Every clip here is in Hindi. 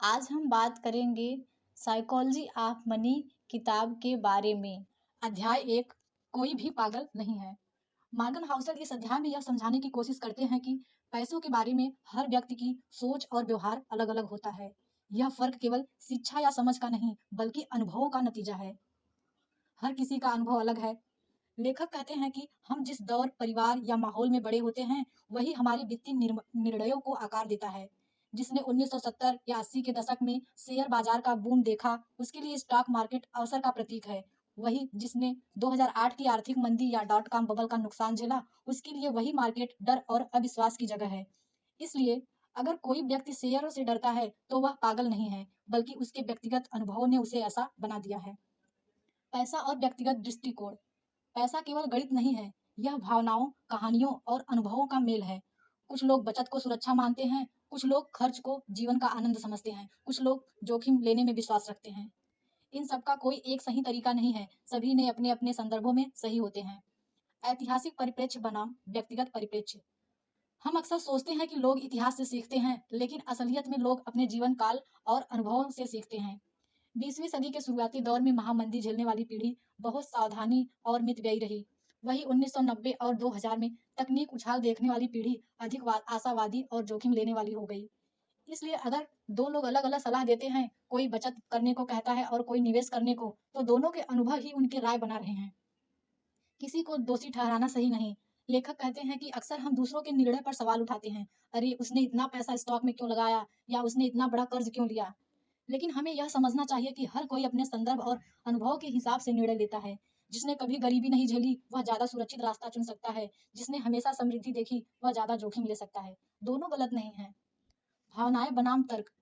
आज हम बात करेंगे साइकोलॉजी ऑफ मनी किताब के बारे में। अध्याय एक। कोई भी पागल नहीं है। मॉर्गन हाउसल इस अध्याय में यह समझाने की कोशिश करते हैं कि पैसों के बारे में हर व्यक्ति की सोच और व्यवहार अलग अलग होता है। यह फर्क केवल शिक्षा या समझ का नहीं बल्कि अनुभवों का नतीजा है। हर किसी का अनुभव अलग है। लेखक कहते हैं कि हम जिस दौर, परिवार या माहौल में बड़े होते हैं वही हमारे वित्तीय निर्णयों को आकार देता है। जिसने 1970 या 80 के दशक में शेयर बाजार का बूम देखा, उसके लिए स्टॉक मार्केट अवसर का प्रतीक है। वही जिसने 2008 की आर्थिक मंदी या डॉट कॉम बबल का नुकसान झेला, उसके लिए वही मार्केट डर और अविश्वास की जगह है। इसलिए अगर कोई व्यक्ति शेयरों से डरता है तो वह पागल नहीं है, बल्कि उसके व्यक्तिगत अनुभवों ने उसे ऐसा बना दिया है। पैसा और व्यक्तिगत दृष्टिकोण। पैसा केवल गणित नहीं है, यह भावनाओं, कहानियों और अनुभवों का मेल है। कुछ लोग बचत को सुरक्षा मानते हैं, कुछ लोग खर्च को जीवन का आनंद समझते हैं, कुछ लोग जोखिम लेने में विश्वास रखते हैं। इन सबका कोई एक सही तरीका नहीं है, सभी ने अपने अपने संदर्भों में सही होते हैं। ऐतिहासिक परिप्रेक्ष्य बनाम व्यक्तिगत परिप्रेक्ष्य। हम अक्सर सोचते हैं कि लोग इतिहास से सीखते हैं, लेकिन असलियत में लोग अपने जीवन काल और अनुभवों से सीखते हैं। 20वीं सदी के शुरुआती दौर में महामंदी झेलने वाली पीढ़ी बहुत सावधानी और मितव्ययी रही। वही 1990 और 2000 में तकनीक उछाल देखने वाली पीढ़ी अधिक आशावादी और जोखिम लेने वाली हो गई। इसलिए अगर दो लोग अलग-अलग सलाह देते हैं, कोई बचत करने को कहता है और कोई निवेश करने को, तो दोनों के अनुभव ही उनकी राय बना रहे हैं। किसी को दोषी ठहराना सही नहीं। लेखक कहते हैं कि अक्सर हम दूसरों के निर्णय पर सवाल उठाते हैं। अरे, उसने इतना पैसा स्टॉक में क्यों लगाया, या उसने इतना बड़ा कर्ज क्यों लिया। लेकिन हमें यह समझना चाहिए कि हर कोई अपने संदर्भ और अनुभव के हिसाब से निर्णय लेता है। जिसने कभी गरीबी नहीं झेली वह ज्यादा सुरक्षित रास्ता चुन सकता है, जिसने हमेशा समृद्धि देखी वह ज्यादा जोखिम ले सकता है। दोनों गलत नहीं है। भावनाएं बनाम तर्क।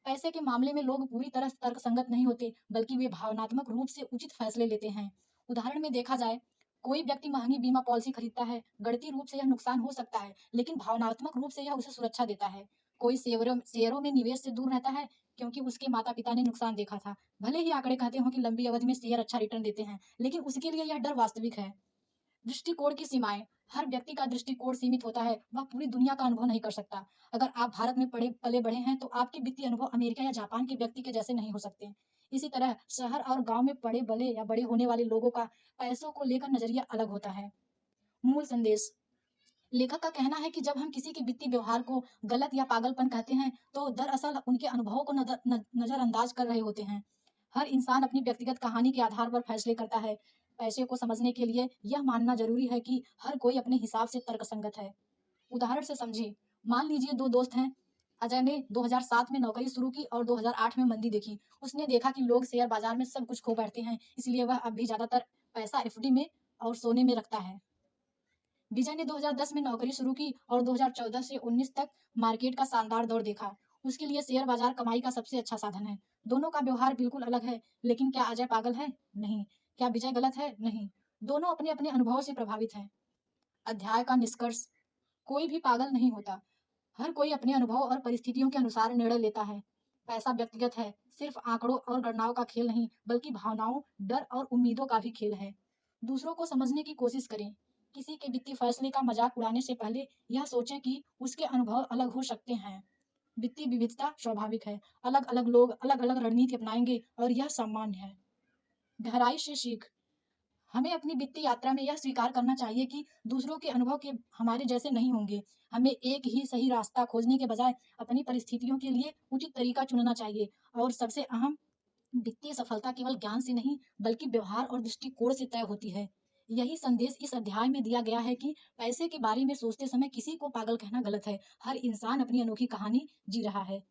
पैसे के मामले में लोग पूरी तरह तर्क संगत नहीं होते, बल्कि वे भावनात्मक रूप से उचित फैसले लेते हैं। उदाहरण में देखा जाए, कोई व्यक्ति महंगी बीमा पॉलिसी खरीदता है, गणितीय रूप से यह नुकसान हो सकता है, लेकिन भावनात्मक रूप से यह उसे सुरक्षा देता है। कोई शेयरों में निवेश से दूर रहता है, क्योंकि उसके माता पिता ने नुकसान देखा था। भले ही आंकड़े कहते हो कि लंबी अवधि में शेयर अच्छा रिटर्न देते हैं, लेकिन उसके लिए यह डर वास्तविक है। दृष्टिकोण की सीमाएं। हर व्यक्ति का दृष्टिकोण सीमित होता है, वह पूरी दुनिया का अनुभव नहीं कर सकता। अगर आप भारत में पढ़े पले बढ़े हैं तो आपके वित्तीय अनुभव अमेरिका या जापान के व्यक्ति के जैसे नहीं हो सकते। इसी तरह शहर और गांव में पढ़े बले या बड़े होने वाले लोगों का पैसों को लेकर नजरिया अलग होता है। मूल संदेश। लेखक का कहना है कि जब हम किसी के वित्तीय व्यवहार को गलत या पागलपन कहते हैं तो दरअसल उनके अनुभवों को नजरअंदाज कर रहे होते हैं। हर इंसान अपनी व्यक्तिगत कहानी के आधार पर फैसले करता है। पैसे को समझने के लिए यह मानना जरूरी है कि हर कोई अपने हिसाब से तर्कसंगत है। उदाहरण से समझिए। मान लीजिए दो दोस्त हैं। अजय ने 2007 में नौकरी शुरू की और 2008 में मंदी देखी। उसने देखा कि लोग शेयर बाजार में सब कुछ खो बैठते हैं, इसलिए वह अब भी ज्यादातर पैसा एफडी में और सोने में रखता है। विजय ने 2010 में नौकरी शुरू की और 2014 से 19 तक मार्केट का शानदार दौर देखा। उसके लिए शेयर बाजार कमाई का सबसे अच्छा साधन है। दोनों का व्यवहार बिल्कुल अलग है, लेकिन क्या अजय पागल है? नहीं। क्या विजय गलत है? नहीं। दोनों अपने अपने अनुभव से प्रभावित हैं। अध्याय का निष्कर्ष। कोई भी पागल नहीं होता। हर कोई अपने अनुभव और परिस्थितियों के अनुसार निर्णय लेता है। पैसा व्यक्तिगत है, सिर्फ आंकड़ों और गणनाओं का खेल नहीं, बल्कि भावनाओं, डर और उम्मीदों का भी खेल है। दूसरों को समझने की कोशिश करें। किसी के वित्तीय फैसले का मजाक उड़ाने से पहले यह सोचें कि उसके अनुभव अलग हो सकते हैं। वित्तीय विविधता स्वाभाविक है। अलग अलग लोग अलग अलग रणनीति अपनाएंगे और यह सामान्य है। गहराई से सीख। हमें अपनी वित्तीय यात्रा में यह स्वीकार करना चाहिए कि दूसरों के अनुभव के हमारे जैसे नहीं होंगे। हमें एक ही सही रास्ता खोजने के बजाय अपनी परिस्थितियों के लिए उचित तरीका चुनना चाहिए। और सबसे अहम, वित्तीय सफलता केवल ज्ञान से नहीं, बल्कि व्यवहार और दृष्टिकोण से तय होती है। यही संदेश इस अध्याय में दिया गया है कि पैसे के बारे में सोचते समय किसी को पागल कहना गलत है। हर इंसान अपनी अनोखी कहानी जी रहा है।